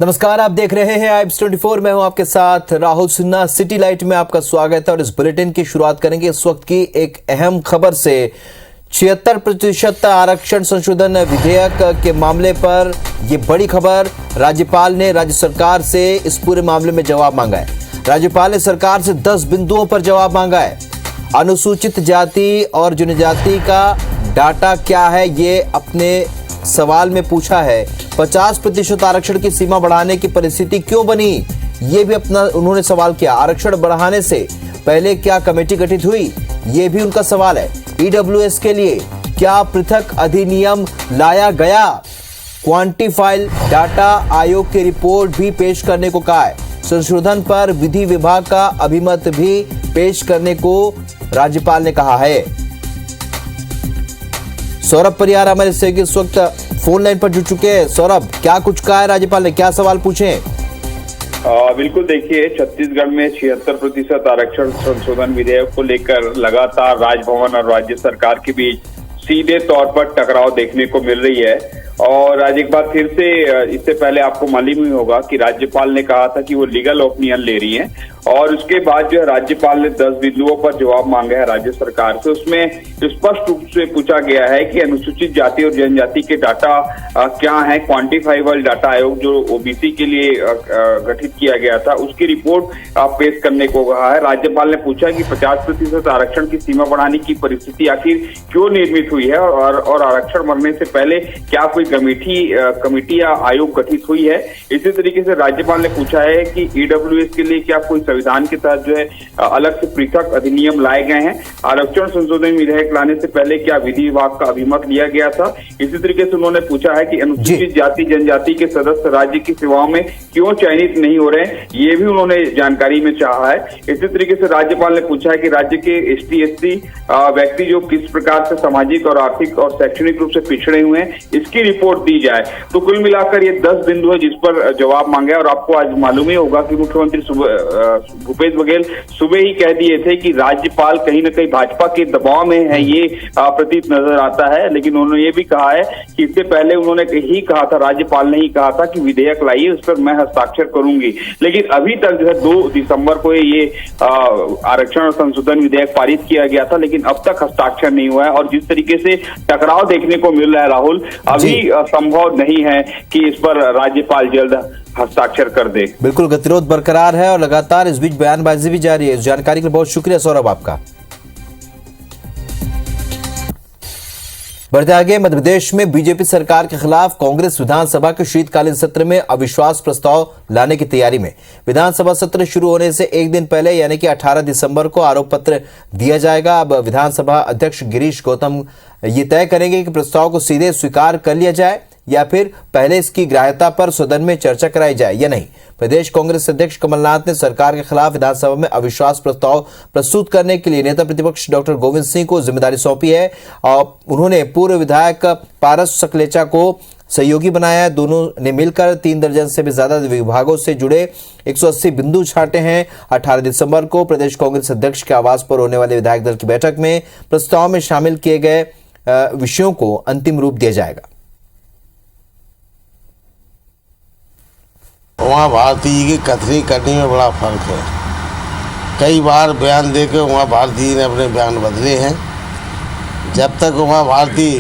नमस्कार, आप देख रहे हैं IBS24। मैं हूं आपके साथ राहुल सिन्हा। सिटी लाइट में आपका स्वागत है और इस बुलेटिन की शुरुआत करेंगे इस वक्त की एक अहम खबर से। 76% आरक्षण संशोधन विधेयक के मामले पर यह बड़ी खबर। राज्यपाल ने राज्य सरकार से इस पूरे मामले में जवाब मांगा है। राज्यपाल ने सरकार से 10 बिंदुओं पर जवाब मांगा है। अनुसूचित जाति और जनजाति का डाटा क्या है, ये अपने सवाल में पूछा है। 50% आरक्षण की सीमा बढ़ाने की परिस्थिति क्यों बनी, ये भी अपना उन्होंने सवाल किया। आरक्षण बढ़ाने से पहले क्या कमेटी गठित हुई, ये भी उनका सवाल है। ईडब्ल्यूएस के लिए क्या पृथक अधिनियम लाया गया। क्वांटिफाइड डाटा आयोग की रिपोर्ट भी पेश करने को कहा है। संशोधन पर विधि विभाग का अभिमत भी पेश करने को राज्यपाल ने कहा है। सौरभ परियार हमारे सहयोगी इस वक्त फोन लाइन पर जुड़ चुके हैं। सौरभ, क्या कुछ कहा है राज्यपाल ने, क्या सवाल पूछे? बिल्कुल, देखिए, छत्तीसगढ़ में 76% आरक्षण संशोधन विधेयक को लेकर लगातार राजभवन और राज्य सरकार के बीच सीधे तौर पर टकराव देखने को मिल रही है। और आज एक बार फिर से, इससे पहले आपको मालूम ही होगा कि राज्यपाल ने कहा था कि वो लीगल ओपिनियन ले रही हैं, और उसके बाद जो है राज्यपाल ने 10 बिंदुओं पर जवाब मांगा है राज्य सरकार से। उसमें स्पष्ट रूप से पूछा गया है कि अनुसूचित जाति और जनजाति के डाटा क्या है। क्वांटिफाइबल डाटा आयोग जो ओबीसी के लिए गठित किया गया था, उसकी रिपोर्ट पेश करने को कहा है। राज्यपाल ने पूछा कि 50% आरक्षण की सीमा बढ़ाने की परिस्थिति आखिर क्यों निर्मित हुई है, और आरक्षण बढ़ने से पहले क्या कोई कमेटी या आयोग गठित हुई है। इसी तरीके से राज्यपाल ने पूछा है कि ईडब्ल्यूएस के लिए क्या कोई संविधान के तहत जो है अलग से पृथक अधिनियम लाए गए हैं। आरक्षण संशोधन विधेयक लाने से पहले क्या विधि विभाग का अभिमत लिया गया था। इसी तरीके से उन्होंने पूछा है कि अनुसूचित जाति जनजाति के सदस्य राज्य की सेवाओं में क्यों चयनित नहीं हो रहे हैं, ये भी उन्होंने जानकारी में चाहा है। इसी तरीके से राज्यपाल ने पूछा है कि राज्य के ST/SC व्यक्ति जो किस प्रकार से सामाजिक और आर्थिक और शैक्षणिक रूप से पिछड़े हुए हैं, इसकी रिपोर्ट दी जाए। तो कुल मिलाकर ये 10 बिंदु है जिस पर जवाब मांगे। और आपको आज मालूम ही होगा कि मुख्यमंत्री भूपेश बघेल सुबह ही कह दिए थे कि राज्यपाल कहीं न कहीं भाजपा के दबाव में है, ये प्रतीत नजर आता है। लेकिन उन्होंने ये भी कहा है कि इससे पहले उन्होंने ही कहा था, राज्यपाल ने ही कहा था कि विधेयक लाइए, उस पर मैं हस्ताक्षर करूंगी। लेकिन अभी तक जो है 2 दिसंबर को ये आरक्षण संशोधन विधेयक पारित किया गया था, लेकिन अब तक हस्ताक्षर नहीं हुआ है। और जिस तरीके से टकराव देखने को मिल रहा है राहुल, अभी संभव नहीं है कि इस पर राज्यपाल जल्द हस्ताक्षर कर दे। बिल्कुल, गतिरोध बरकरार है और लगातार इस बीच बयानबाजी भी जारी है। इस जानकारी के लिए बहुत शुक्रिया सौरभ आपका। बढ़ते आगे, मध्य प्रदेश में बीजेपी सरकार के खिलाफ कांग्रेस विधानसभा के शीतकालीन सत्र में अविश्वास प्रस्ताव लाने की तैयारी में। विधानसभा सत्र शुरू होने से एक दिन पहले यानी कि 18 दिसंबर को आरोप पत्र दिया जाएगा। अब विधानसभा अध्यक्ष गिरीश गौतम ये तय करेंगे कि प्रस्ताव को सीधे स्वीकार कर लिया जाए या फिर पहले इसकी ग्राह्यता पर सदन में चर्चा कराई जाए या नहीं। प्रदेश कांग्रेस अध्यक्ष कमलनाथ ने सरकार के खिलाफ विधानसभा में अविश्वास प्रस्ताव प्रस्तुत करने के लिए नेता प्रतिपक्ष डॉक्टर गोविंद सिंह को जिम्मेदारी सौंपी है और उन्होंने पूर्व विधायक पारस सकलेचा को सहयोगी बनाया है। दोनों ने मिलकर 3 दर्जन से भी ज्यादा विभागों से जुड़े 180 बिंदु छांटे हैं। 18 दिसंबर को प्रदेश कांग्रेस अध्यक्ष के आवास पर होने वाले विधायक दल की बैठक में प्रस्ताव में शामिल किए गए विषयों को अंतिम रूप दिया जाएगा। उमा भारती जी की कथनी करनी में बड़ा फर्क है। कई बार बयान देकर उमा भारती जी ने अपने बयान बदले हैं। जब तक उमा भारती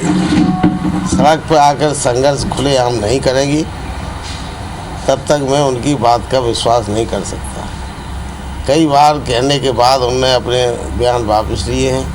सड़क पर आकर संघर्ष खुलेआम नहीं करेगी, तब तक मैं उनकी बात का विश्वास नहीं कर सकता। कई बार कहने के बाद उन्होंने अपने बयान वापस लिए हैं।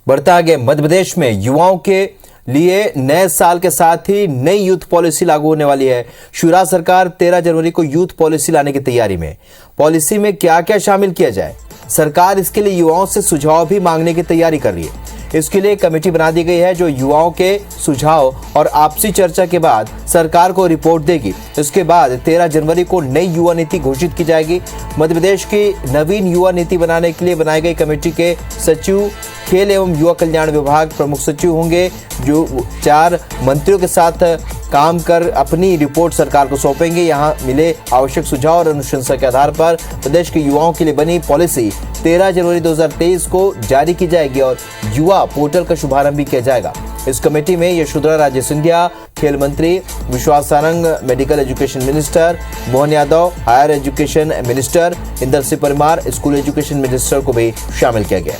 बढ़ता आगे, मध्य प्रदेश में युवाओं के लिए नए साल के साथ ही नई यूथ पॉलिसी लागू होने वाली है। शिवराज सरकार 13 जनवरी को यूथ पॉलिसी लाने की तैयारी में। पॉलिसी में क्या क्या शामिल किया जाए, सरकार इसके लिए युवाओं से सुझाव भी मांगने की तैयारी कर रही है। इसके लिए कमेटी बना दी गई है जो युवाओं के सुझाव और आपसी चर्चा के बाद सरकार को रिपोर्ट देगी। इसके बाद 13 जनवरी को नई युवा नीति घोषित की जाएगी। मध्य प्रदेश की नवीन युवा नीति बनाने के लिए बनाई गई कमेटी के सचिव खेल एवं युवा कल्याण विभाग प्रमुख सचिव होंगे, जो 4 मंत्रियों के साथ काम कर अपनी रिपोर्ट सरकार को सौंपेंगे। यहाँ मिले आवश्यक सुझाव और अनुशंसा के आधार पर प्रदेश के युवाओं के लिए बनी पॉलिसी 13 जनवरी 2023 को जारी की जाएगी और युवा पोर्टल का शुभारंभ भी किया जाएगा। इस कमेटी में यशोधरा राजे सिंधिया, खेल मंत्री Vishwas Sarang, medical education minister Mohan Yadav, higher education minister Inder Singh Parmar, school education minister को भी शामिल किया गया।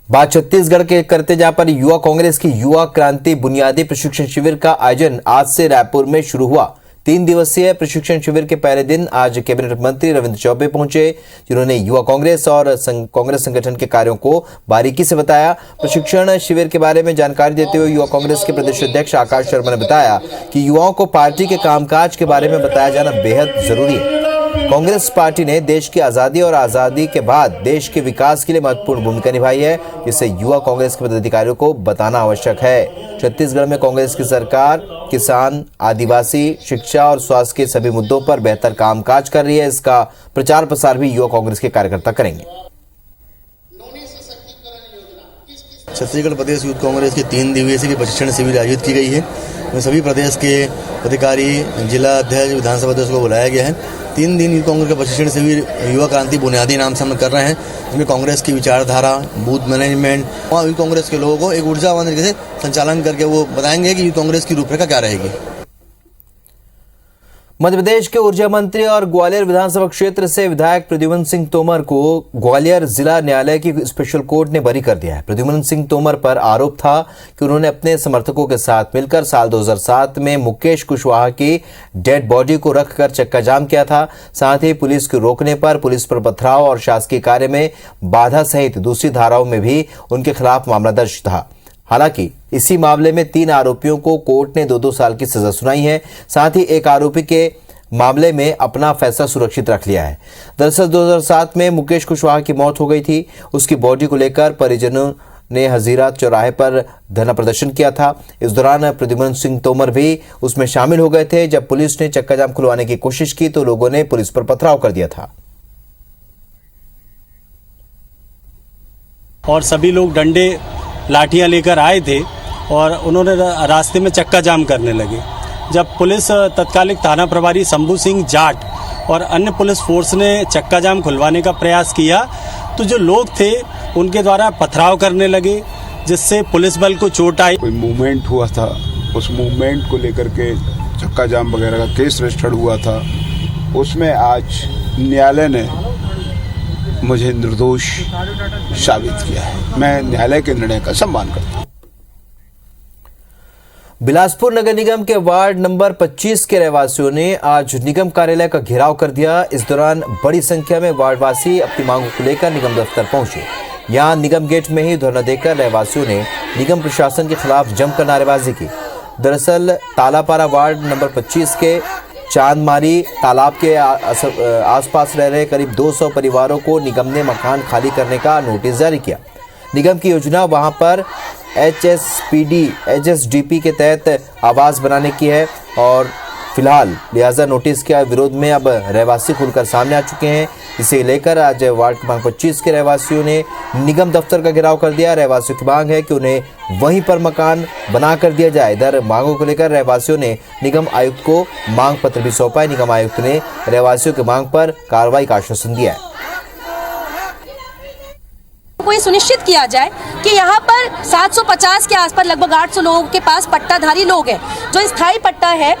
बात छत्तीसगढ़ के करते जहां पर युवा कांग्रेस की युवा क्रांति बुनियादी प्रशिक्षण शिविर का आयोजन आज से रायपुर में शुरू हुआ। 3 दिवसीय प्रशिक्षण शिविर के पहले दिन आज कैबिनेट मंत्री रविंद्र चौबे पहुंचे, जिन्होंने युवा कांग्रेस और कांग्रेस संगठन के कार्यों को बारीकी से बताया। प्रशिक्षण शिविर के बारे में जानकारी देते हुए युवा कांग्रेस के प्रदेश अध्यक्ष आकाश शर्मा ने बताया कि युवाओं को पार्टी के कामकाज के बारे में बताया जाना बेहद जरूरी है। कांग्रेस पार्टी ने देश की आजादी और आजादी के बाद देश के विकास के लिए महत्वपूर्ण भूमिका निभाई है, जिसे युवा कांग्रेस के पदाधिकारियों को बताना आवश्यक है। छत्तीसगढ़ में कांग्रेस की सरकार किसान, आदिवासी, शिक्षा और स्वास्थ्य के सभी मुद्दों पर बेहतर कामकाज कर रही है। इसका प्रचार प्रसार भी युवा कांग्रेस के कार्यकर्ता करेंगे। छत्तीसगढ़ प्रदेश यूथ कांग्रेस की 3 दिवसीय प्रशिक्षण शिविर आयोजित की गई है। इसमें सभी प्रदेश के अधिकारी, जिला अध्यक्ष, विधानसभा अध्यक्ष को बुलाया गया है। 3 दिन यूथ कांग्रेस का प्रशिक्षण शिविर युवा क्रांति बुनियादी नाम से हम कर रहे हैं। इसमें कांग्रेस की विचारधारा, बूथ मैनेजमेंट और यूथ कांग्रेस के लोगों को एक ऊर्जावान तरीके से संचालन करके वो बताएंगे कि यूथ कांग्रेस की रूपरेखा क्या रहेगी। मध्य प्रदेश के ऊर्जा मंत्री और ग्वालियर विधानसभा क्षेत्र से विधायक प्रद्युम्न सिंह तोमर को ग्वालियर जिला न्यायालय की स्पेशल कोर्ट ने बरी कर दिया है। प्रद्युम्न सिंह तोमर पर आरोप था कि उन्होंने अपने समर्थकों के साथ मिलकर साल 2007 में मुकेश कुशवाहा की डेड बॉडी को रखकर चक्का जाम किया था। साथ ही पुलिस को रोकने पर पुलिस पर पथराव और शासकीय कार्य में बाधा सहित दूसरी धाराओं में भी उनके खिलाफ मामला दर्ज था। हालांकि इसी मामले में 3 आरोपियों को कोर्ट ने 2-2 साल की सजा सुनाई है। साथ ही एक आरोपी के मामले में अपना फैसला सुरक्षित रख लिया है। दरअसल 2007 में मुकेश कुशवाहा की मौत हो गई थी। उसकी बॉडी को लेकर परिजनों ने हजीरा चौराहे पर धरना प्रदर्शन किया था। इस दौरान प्रद्युम्न सिंह तोमर भी उसमें शामिल हो गए थे। जब पुलिस ने चक्का जाम खुलवाने की कोशिश की तो लोगों ने पुलिस पर पथराव कर दिया था और सभी लोग डंडे लाठियां लेकर आए थे और उन्होंने रास्ते में चक्का जाम करने लगे। जब पुलिस तत्कालिक थाना प्रभारी शंभू सिंह जाट और अन्य पुलिस फोर्स ने चक्का जाम खुलवाने का प्रयास किया तो जो लोग थे उनके द्वारा पथराव करने लगे, जिससे पुलिस बल को चोट आई। कोई मूवमेंट हुआ था, उस मूवमेंट को लेकर के चक्का जाम वगैरह का केस रजिस्टर्ड हुआ था। उसमें आज न्यायालय ने मुझे निर्दोष साबित किया है। मैं न्यायालय के निर्णय का सम्मान करता हूं। बिलासपुर नगर निगम के वार्ड नंबर 25 के रहवासियों ने आज निगम कार्यालय का घेराव कर दिया। इस दौरान बड़ी संख्या में वार्डवासी अपनी मांगों को लेकर निगम दफ्तर पहुंचे। यहां निगम गेट में ही धरना देकर रहवासियों ने निगम प्रशासन के खिलाफ जमकर नारेबाजी की। दरअसल तालापारा वार्ड नंबर 25 के चांदमारी तालाब के आसपास रह रहे करीब 200 परिवारों को निगम ने मकान खाली करने का नोटिस जारी किया। निगम की योजना वहां पर HSDP के तहत आवास बनाने की है और फिलहाल लिहाजा नोटिस के विरोध में अब रहवासी खुलकर सामने आ चुके हैं। इसे लेकर आज वार्ड क्रमांक 25 के रहवासियों ने निगम दफ्तर का घेराव कर दिया। रहवासियों की मांग है कि उन्हें वहीं पर मकान बना कर दिया जाए। इधर मांगों को लेकर रहवासियों ने निगम आयुक्त को मांग पत्र भी सौंपा है। निगम आयुक्त ने रहवासियों की मांग पर कार्रवाई का आश्वासन दिया है। को ये सुनिश्चित किया जाए कि यहाँ पर 750 के आसपास लगभग 800 लोगों के पास पट्टाधारी लोग हैं। जो स्थायी पट्टा है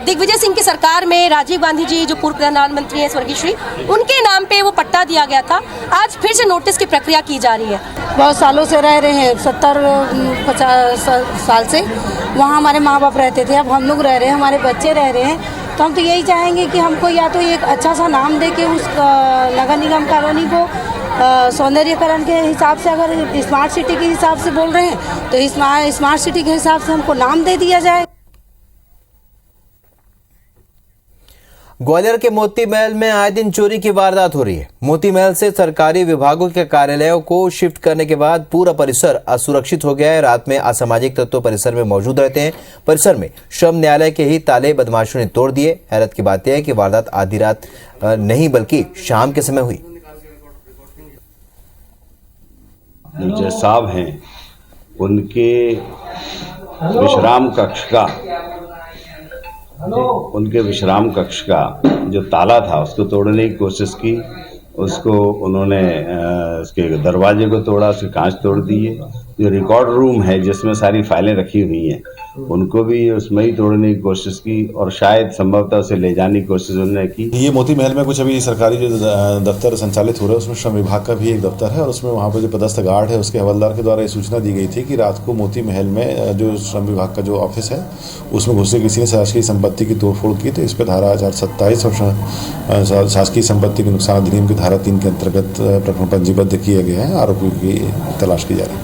दिग्विजय सिंह की सरकार में राजीव गांधी जी जो पूर्व प्रधानमंत्री हैं स्वर्गीय श्री, उनके नाम पे वो पट्टा दिया गया था। आज फिर से नोटिस की प्रक्रिया की जा रही है। बहुत सालों से रह रहे हैं, 70-50 साल से वहाँ हमारे माँ बाप रहते थे। अब हम लोग रह रहे हैं, हमारे बच्चे रह रहे हैं। तो हम तो यही चाहेंगे कि हमको या तो एक अच्छा सा नाम दे के उस नगर निगम कॉलोनी को सौंदर्यकरण के हिसाब से, अगर स्मार्ट सिटी के हिसाब से बोल रहे हैं तो स्मार्ट सिटी के हिसाब से हमको नाम दे दिया जाए। ग्वालियर के मोती महल में आए दिन चोरी की वारदात हो रही है। मोती महल से सरकारी विभागों के कार्यालयों को शिफ्ट करने के बाद पूरा परिसर असुरक्षित हो गया है। रात में असामाजिक तत्व परिसर में मौजूद रहते हैं। परिसर में श्रम न्यायालय के ही ताले बदमाशों ने तोड़ दिए। हैरत की बात यह है कि वारदात आधी रात नहीं बल्कि शाम के समय हुई। जो साहब हैं उनके विश्राम कक्ष का जो ताला था उसको तोड़ने की कोशिश की उसको उन्होंने उसके दरवाजे को तोड़ा, उसके कांच तोड़ दिए। जो रिकॉर्ड रूम है जिसमें सारी फाइलें रखी हुई हैं उनको भी उसमें ही तोड़ने की कोशिश की और शायद संभवतः उसे ले जाने की कोशिश उन्होंने की। ये मोती महल में कुछ अभी सरकारी जो दफ्तर संचालित हो रहे हैं उसमें श्रम विभाग का भी एक दफ्तर है और उसमें वहाँ पर जो पदस्थ गार्ड है उसके हवलदार के द्वारा ये सूचना दी गई थी कि रात को मोती महल में जो श्रम विभाग का जो ऑफिस है उसमें घुस के किसी ने शासकीय संपत्ति की तोड़फोड़ की। तो इस पर धारा 427 और शासकीय संपत्ति के नुकसान अधिनियम की धारा 3 के अंतर्गत प्रकरण पंजीबद्ध किए गए हैं। आरोपियों की तलाश की जा रही है।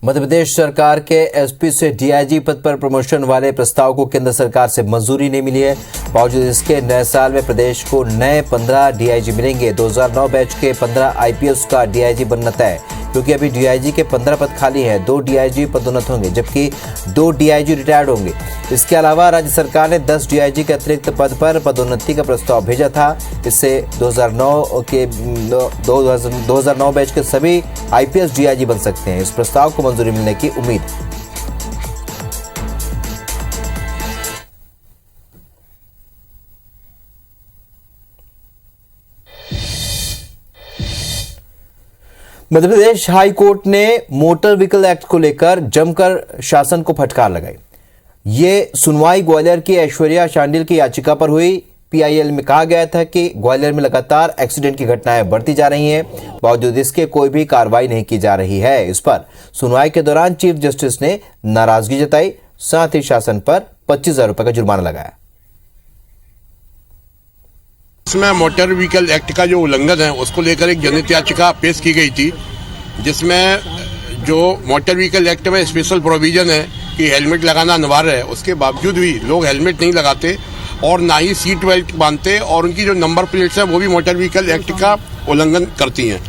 मध्य प्रदेश सरकार के एसपी से डीआईजी पद पर प्रमोशन वाले प्रस्ताव को केंद्र सरकार से मंजूरी नहीं मिली है। बावजूद इसके नए साल में प्रदेश को नए 15 डीआईजी मिलेंगे। 2009 बैच के 15 आईपीएस का डीआईजी बनना तय, क्योंकि अभी डीआईजी के 15 पद खाली हैं। 2 डीआईजी पदोन्नत होंगे जबकि 2 डीआईजी रिटायर्ड होंगे। इसके अलावा राज्य सरकार ने 10 डीआईजी के अतिरिक्त पद पर पदोन्नति का प्रस्ताव भेजा था। इससे 2009 बैच के सभी आईपीएस डीआईजी बन सकते हैं। इस प्रस्ताव को मंजूरी मिलने की उम्मीद है। मध्य प्रदेश हाई कोर्ट ने मोटर व्हीकल एक्ट को लेकर जमकर शासन को फटकार लगाई। ये सुनवाई ग्वालियर की ऐश्वर्या शांडिल की याचिका पर हुई। पीआईएल में कहा गया था कि ग्वालियर में लगातार एक्सीडेंट की घटनाएं बढ़ती जा रही हैं, बावजूद इसके कोई भी कार्रवाई नहीं की जा रही है। इस पर सुनवाई के दौरान चीफ जस्टिस ने नाराजगी जताई, साथ ही शासन पर 25,000 रुपए का जुर्माना लगाया। इसमें मोटर व्हीकल एक्ट का जो उल्लंघन है उसको लेकर एक जनहित याचिका पेश की गई थी, जिसमें जो मोटर व्हीकल एक्ट में स्पेशल प्रोविजन है कि हेलमेट लगाना अनिवार्य है, उसके बावजूद भी लोग हेलमेट नहीं लगाते और ना ही सीट बेल्ट बांधते और उनकी जो नंबर प्लेट्स है वो भी मोटर व्हीकल एक्ट का उल्लंघन करती हैं।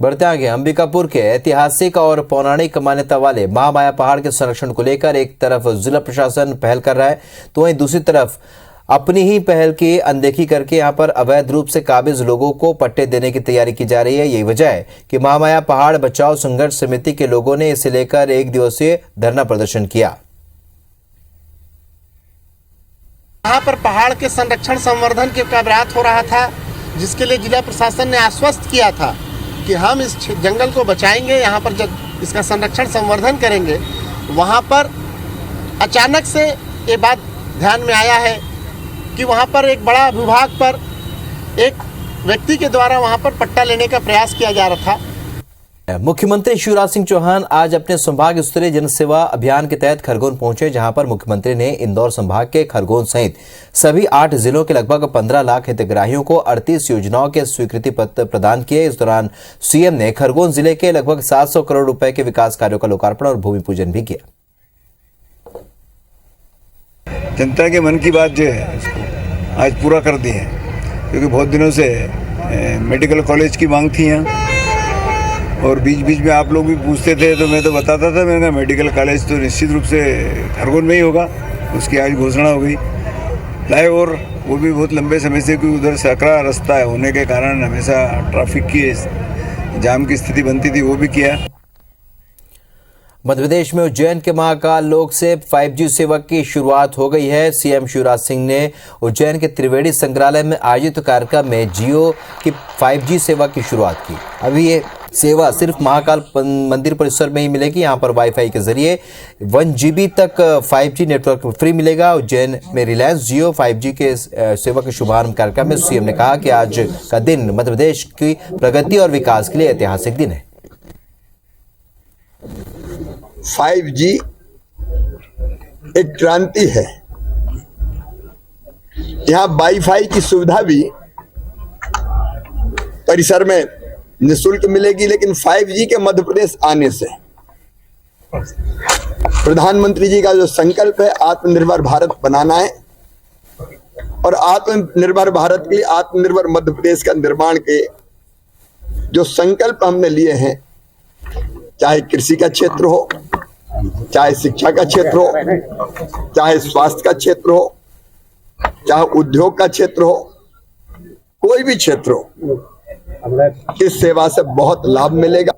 बढ़ते आगे, अंबिकापुर के ऐतिहासिक और पौराणिक मान्यता वाले महामाया पहाड़ के संरक्षण को लेकर एक तरफ जिला प्रशासन पहल कर रहा है तो वहीं दूसरी तरफ अपनी ही पहल की अनदेखी करके यहां पर अवैध रूप से काबिज लोगों को पट्टे देने की तैयारी की जा रही है। यही वजह है कि महामाया पहाड़ बचाओ संघर्ष समिति के लोगों ने इसे लेकर 1 दिवसीय धरना प्रदर्शन किया। यहाँ पर पहाड़ के संरक्षण संवर्धन के प्रयास हो रहा था, जिसके लिए जिला प्रशासन ने आश्वस्त किया था कि हम इस जंगल को बचाएंगे, यहाँ पर जब इसका संरक्षण संवर्धन करेंगे। वहाँ पर अचानक से ये बात ध्यान में आया है कि वहाँ पर एक बड़ा विभाग पर एक व्यक्ति के द्वारा वहाँ पर पट्टा लेने का प्रयास किया जा रहा था। मुख्यमंत्री शिवराज सिंह चौहान आज अपने संभाग स्तरीय जनसेवा अभियान के तहत खरगोन पहुंचे, जहां पर मुख्यमंत्री ने इंदौर संभाग के खरगोन सहित सभी 8 जिलों के लगभग 15 लाख हितग्राहियों को 38 योजनाओं के स्वीकृति पत्र प्रदान किए। इस दौरान सीएम ने खरगोन जिले के लगभग 700 करोड़ रुपए के विकास कार्यों का लोकार्पण और भूमि पूजन भी किया। जनता के मन की बात जो है उसको आज पूरा कर दी है, क्योंकि बहुत दिनों से मेडिकल कॉलेज की मांग थी यहाँ और बीच बीच में आप लोग भी पूछते थे तो मैं तो बताता था, मैंने कहा मेडिकल कॉलेज तो निश्चित रूप से खरगोन में ही होगा। उसकी आज घोषणा हो गई। फ्लाईओवर वो भी बहुत लंबे समय से क्योंकि उधर सकरा रास्ता है होने के कारण हमेशा ट्रैफिक की जाम की स्थिति बनती थी, वो भी किया। मध्य प्रदेश में उज्जैन के महाकाल लोक से 5G सेवा की शुरुआत हो गई है। सीएम शिवराज सिंह ने उज्जैन के त्रिवेणी संग्रहालय में आयोजित कार्यक्रम में जियो की 5G सेवा की शुरुआत की। अभी ये सेवा सिर्फ महाकाल मंदिर परिसर में ही मिलेगी। यहाँ पर वाईफाई के जरिए 1 GB तक 5G नेटवर्क फ्री मिलेगा। उज्जैन में रिलायंस जियो 5G के सेवा के शुभारंभ कार्यक्रम में सीएम ने कहा कि आज का दिन मध्य प्रदेश की प्रगति और विकास के लिए ऐतिहासिक दिन है। 5G एक क्रांति है। यहाँ वाईफाई की सुविधा भी परिसर में निःशुल्क मिलेगी, लेकिन 5G के मध्य प्रदेश आने से प्रधानमंत्री जी का जो संकल्प है आत्मनिर्भर भारत बनाना है और आत्मनिर्भर भारत के लिए आत्मनिर्भर मध्य प्रदेश का निर्माण के जो संकल्प हमने लिए हैं, चाहे कृषि का क्षेत्र हो, चाहे शिक्षा का क्षेत्र हो, चाहे स्वास्थ्य का क्षेत्र हो, चाहे उद्योग का क्षेत्र हो, कोई भी क्षेत्र हो, इस सेवा से बहुत लाभ मिलेगा।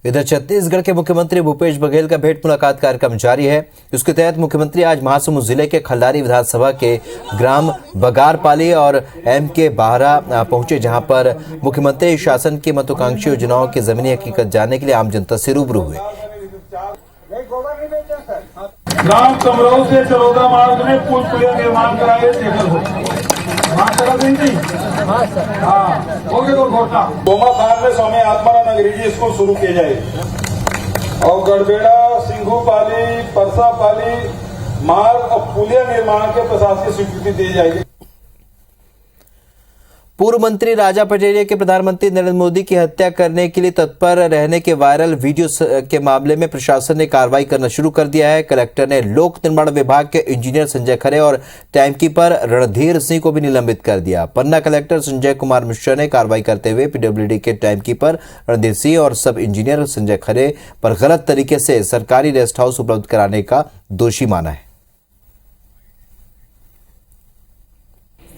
इधर छत्तीसगढ़ के मुख्यमंत्री भूपेश बघेल का भेंट मुलाकात कार्यक्रम जारी है। इसके तहत मुख्यमंत्री आज महासमुंद जिले के खल्लारी विधानसभा के ग्राम बगारपाली और एम.के. बाहरा पहुंचे, जहां पर मुख्यमंत्री शासन की महत्वाकांक्षी योजनाओं की जमीनी हकीकत जानने के लिए आम जनता से रूबरू हुए। ग्राम कमरऊ से चरौदा मार्ग में पुल पुलिया निर्माण कराए गोमा खान में स्वामी आत्माराम अंग्रेजी स्कूल शुरू किए जाए और गड़बेड़ा सिंघू पाली परसा पाली मार्ग और पुलिया निर्माण के प्रशासकीय स्वीकृति दी जाएगी। पूर्व मंत्री राजा पटेरिया के प्रधानमंत्री नरेंद्र मोदी की हत्या करने के लिए तत्पर रहने के वायरल वीडियो के मामले में प्रशासन ने कार्रवाई करना शुरू कर दिया है। कलेक्टर ने लोक निर्माण विभाग के इंजीनियर संजय खरे और टाइमकीपर रणधीर सिंह को भी निलंबित कर दिया। पन्ना कलेक्टर संजय कुमार मिश्रा ने कार्रवाई करते हुए पीडब्ल्यूडी के टाइमकीपर रणधीर सिंह और सब इंजीनियर संजय खरे पर गलत तरीके से सरकारी रेस्ट हाउस उपलब्ध कराने का दोषी माना है।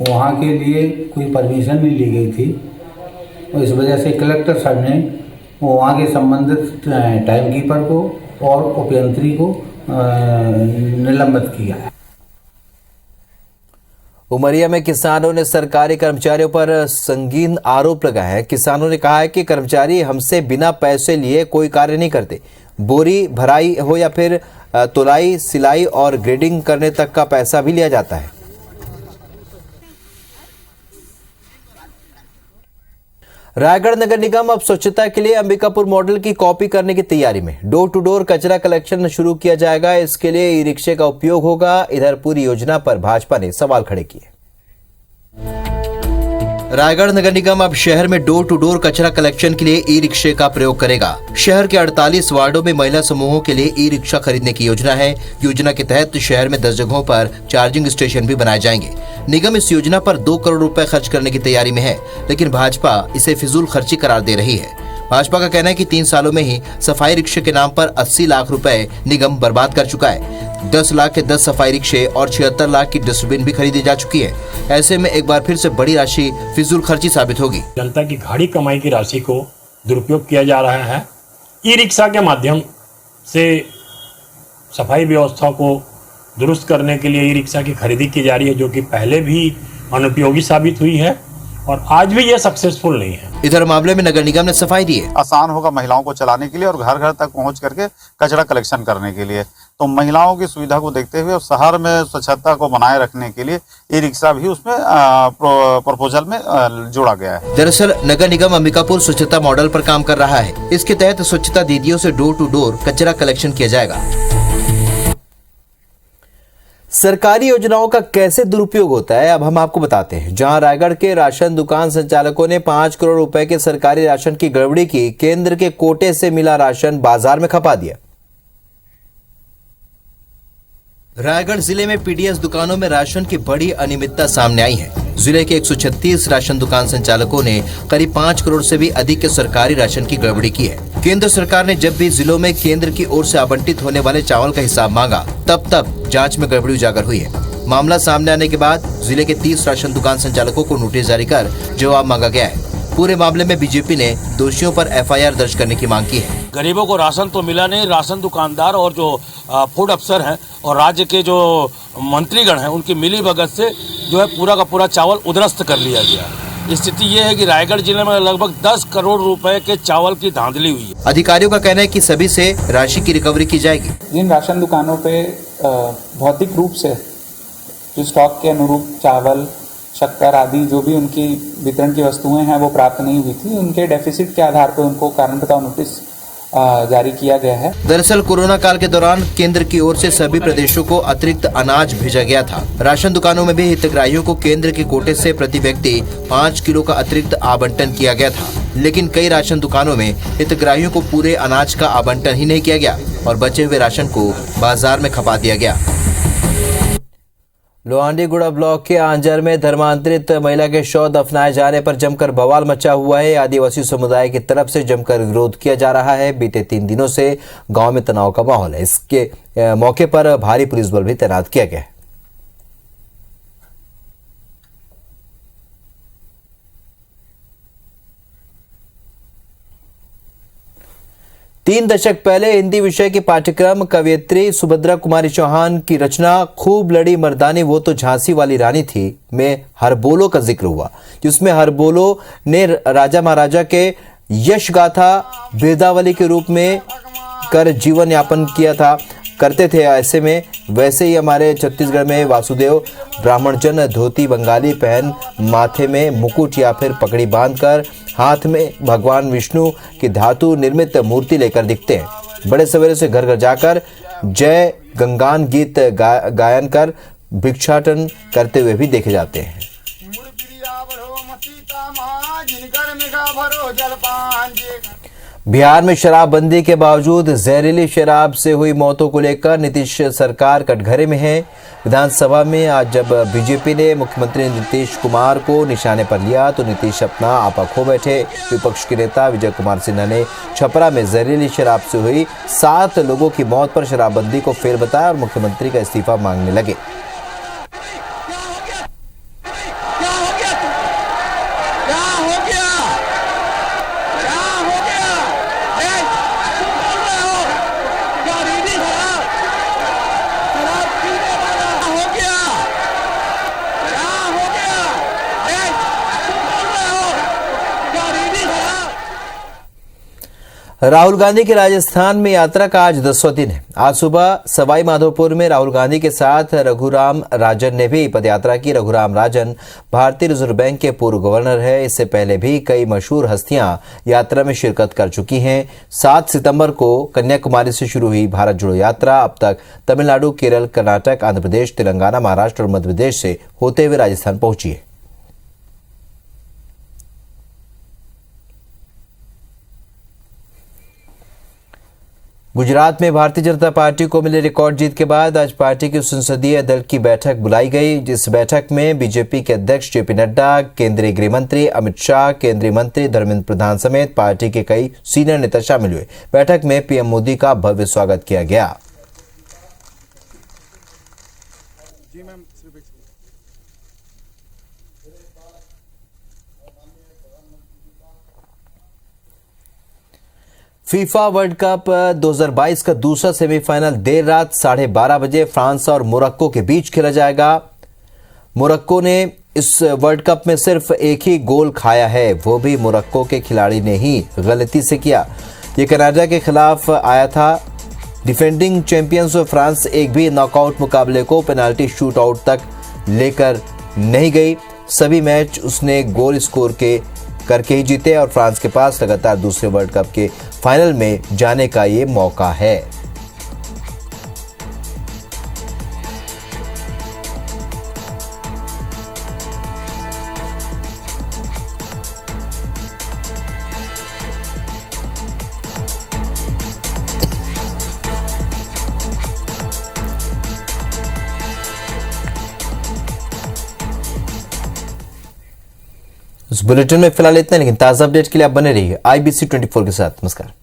वहाँ के लिए कोई परमिशन नहीं ली गई थी और इस वजह से कलेक्टर साहब ने वहाँ के संबंधित टाइम कीपर को और उपयंत्री को निलंबित किया है। उमरिया में किसानों ने सरकारी कर्मचारियों पर संगीन आरोप लगाए हैं। किसानों ने कहा है कि कर्मचारी हमसे बिना पैसे लिए कोई कार्य नहीं करते। बोरी भराई हो या फिर तुलाई, सिलाई और ग्रेडिंग करने तक का पैसा भी लिया जाता है। रायगढ़ नगर निगम अब स्वच्छता के लिए अंबिकापुर मॉडल की कॉपी करने की तैयारी में। डोर टू डोर कचरा कलेक्शन शुरू किया जाएगा। इसके लिए ई रिक्शे का उपयोग होगा। इधर पूरी योजना पर भाजपा ने सवाल खड़े किए। रायगढ़ नगर निगम अब शहर में डोर टू डोर कचरा कलेक्शन के लिए ई रिक्शे का प्रयोग करेगा। शहर के 48 वार्डों में महिला समूहों के लिए ई रिक्शा खरीदने की योजना है। योजना के तहत शहर में 10 जगहों पर चार्जिंग स्टेशन भी बनाए जाएंगे। निगम इस योजना पर 2 करोड़ रुपए खर्च करने की तैयारी में है, लेकिन भाजपा इसे फिजूल खर्ची करार दे रही है। भाजपा का कहना है कि 3 सालों में ही सफाई रिक्शे के नाम पर 80 लाख रुपए निगम बर्बाद कर चुका है। 10 लाख के 10 सफाई रिक्शे और 76 लाख की डस्टबिन भी खरीदी जा चुकी है। ऐसे में एक बार फिर से बड़ी राशि फिजूल खर्ची साबित होगी। जनता की गाढ़ी कमाई की राशि को दुरुपयोग किया जा रहा है। ई रिक्शा के माध्यम से सफाई व्यवस्था को दुरुस्त करने के लिए ई रिक्शा की खरीदी की जा रही है, जो कि पहले भी अनुपयोगी साबित हुई है और आज भी ये सक्सेसफुल नहीं है। इधर मामले में नगर निगम ने सफाई दी है। आसान होगा महिलाओं को चलाने के लिए और घर घर तक पहुंच करके कचरा कलेक्शन करने के लिए। तो महिलाओं की सुविधा को देखते हुए शहर में स्वच्छता को बनाए रखने के लिए ई रिक्शा भी उसमें प्रपोजल में जोड़ा गया है। दरअसल नगर निगम अंबिकापुर स्वच्छता मॉडल पर काम कर रहा है। इसके तहत स्वच्छता दीदियों से डोर टू डोर कचरा कलेक्शन किया जाएगा। सरकारी योजनाओं का कैसे दुरुपयोग होता है, अब हम आपको बताते हैं। जहां रायगढ़ के राशन दुकान संचालकों ने 5 करोड़ रुपए के सरकारी राशन की गड़बड़ी की, केंद्र के कोटे से मिला राशन बाजार में खपा दिया। रायगढ़ जिले में पीडीएस दुकानों में राशन की बड़ी अनियमितता सामने आई है। जिले के 136 राशन दुकान संचालकों ने करीब 5 करोड़ से भी अधिक के सरकारी राशन की गड़बड़ी की है। केंद्र सरकार ने जब भी जिलों में केंद्र की ओर से आवंटित होने वाले चावल का हिसाब मांगा, तब जांच में गड़बड़ी उजागर हुई है। मामला सामने आने के बाद जिले के 30 राशन दुकान संचालकों को नोटिस जारी कर जवाब मांगा गया है। पूरे मामले में बीजेपी ने दोषियों पर एफआईआर दर्ज करने की मांग की है। गरीबों को राशन तो मिला नहीं, राशन दुकानदार और जो फूड अफसर हैं और राज्य के जो मंत्रीगण हैं, उनकी मिली भगत से जो है पूरा का पूरा चावल उध्वस्त कर लिया गया। स्थिति ये है कि रायगढ़ जिले में लगभग 10 करोड़ रुपए के चावल की धांधली हुई है। अधिकारियों का कहना है कि सभी से राशि की रिकवरी की जाएगी। जिन राशन दुकानों पे भौतिक रूप से जो स्टॉक के अनुरूप चावल, शक्कर आदि जो भी उनकी वितरण की वस्तुएं हैं वो प्राप्त नहीं हुई थी, उनके डेफिसिट के आधार पर उनको कारण बताओ नोटिस जारी किया गया है। दरअसल कोरोना काल के दौरान केंद्र की ओर से सभी प्रदेशों को अतिरिक्त अनाज भेजा गया था। राशन दुकानों में भी हितग्राहियों को केंद्र के कोटे से प्रति व्यक्ति 5 किलो का अतिरिक्त आवंटन किया गया था, लेकिन कई राशन दुकानों में हितग्राहियों को पूरे अनाज का आवंटन ही नहीं किया गया और बचे हुए राशन को बाजार में खपा दिया गया। लोहांडीगुड़ा ब्लॉक के आंजर में धर्मांतरित महिला के शव दफनाए जाने पर जमकर बवाल मचा हुआ है। आदिवासी समुदाय की तरफ से जमकर विरोध किया जा रहा है। बीते 3 दिनों से गांव में तनाव का माहौल है। इसके मौके पर भारी पुलिस बल भी तैनात किया गया है। 3 दशक पहले हिंदी विषय के पाठ्यक्रम कवयित्री सुभद्रा कुमारी चौहान की रचना खूब लड़ी मर्दानी वो तो झांसी वाली रानी थी में हरबोलो का जिक्र हुआ, जिसमें हरबोलो ने राजा महाराजा के यश गाथा बिरदावली के रूप में कर जीवन यापन किया था करते थे। ऐसे में वैसे ही हमारे छत्तीसगढ़ में वासुदेव ब्राह्मणजन धोती बंगाली पहन माथे में मुकुट या फिर पगड़ी बांधकर हाथ में भगवान विष्णु की धातु निर्मित मूर्ति लेकर दिखते हैं। बड़े सवेरे से घर घर जाकर जय गंगान गीत गायन कर भिक्षाटन करते हुए भी देखे जाते हैं। बिहार में शराबबंदी के बावजूद जहरीली शराब से हुई मौतों को लेकर नीतीश सरकार कटघरे में है। विधानसभा में आज जब बीजेपी ने मुख्यमंत्री नीतीश कुमार को निशाने पर लिया तो नीतीश अपना आपा खो बैठे। विपक्ष के नेता विजय कुमार सिन्हा ने छपरा में जहरीली शराब से हुई 7 लोगों की मौत पर शराबबंदी को फेल बताया और मुख्यमंत्री का इस्तीफा मांगने लगे। राहुल गांधी की राजस्थान में यात्रा का आज 10वां दिन है। आज सुबह सवाई माधोपुर में राहुल गांधी के साथ रघुराम राजन ने भी पदयात्रा की। रघुराम राजन भारतीय रिजर्व बैंक के पूर्व गवर्नर है। इससे पहले भी कई मशहूर हस्तियां यात्रा में शिरकत कर चुकी हैं। 7 सितंबर को कन्याकुमारी से शुरू हुई भारत जोड़ो यात्रा अब तक तमिलनाडु, केरल, कर्नाटक, आंध्र प्रदेश, तेलंगाना, महाराष्ट्र और मध्य प्रदेश से होते हुए राजस्थान पहुंची है। गुजरात में भारतीय जनता पार्टी को मिली रिकॉर्ड जीत के बाद आज पार्टी की संसदीय दल की बैठक बुलाई गई। जिस बैठक में बीजेपी के अध्यक्ष जेपी नड्डा, केंद्रीय गृह मंत्री अमित शाह, केंद्रीय मंत्री धर्मेंद्र प्रधान समेत पार्टी के कई सीनियर नेता शामिल हुए। बैठक में पीएम मोदी का भव्य स्वागत किया गया। फीफा वर्ल्ड कप 2022 का दूसरा सेमीफाइनल देर रात 12:30 बजे फ्रांस और मोरक्को के बीच खेला जाएगा। मोरक्को ने इस वर्ल्ड कप में सिर्फ एक ही गोल खाया है, वो भी मोरक्को के खिलाड़ी ने ही गलती से किया। ये कनाडा के खिलाफ आया था। डिफेंडिंग चैंपियंस फ्रांस एक भी नॉकआउट मुकाबले को पेनाल्टी शूट आउट तक लेकर नहीं गई। सभी मैच उसने गोल स्कोर करके ही जीते और फ्रांस के पास लगातार दूसरे वर्ल्ड कप के फाइनल में जाने का ये मौका है। इस बुलेटिन में फिलहाल इतना, लेकिन ताजा अपडेट के लिए आप बने रहिए IBC 24 के साथ। नमस्कार।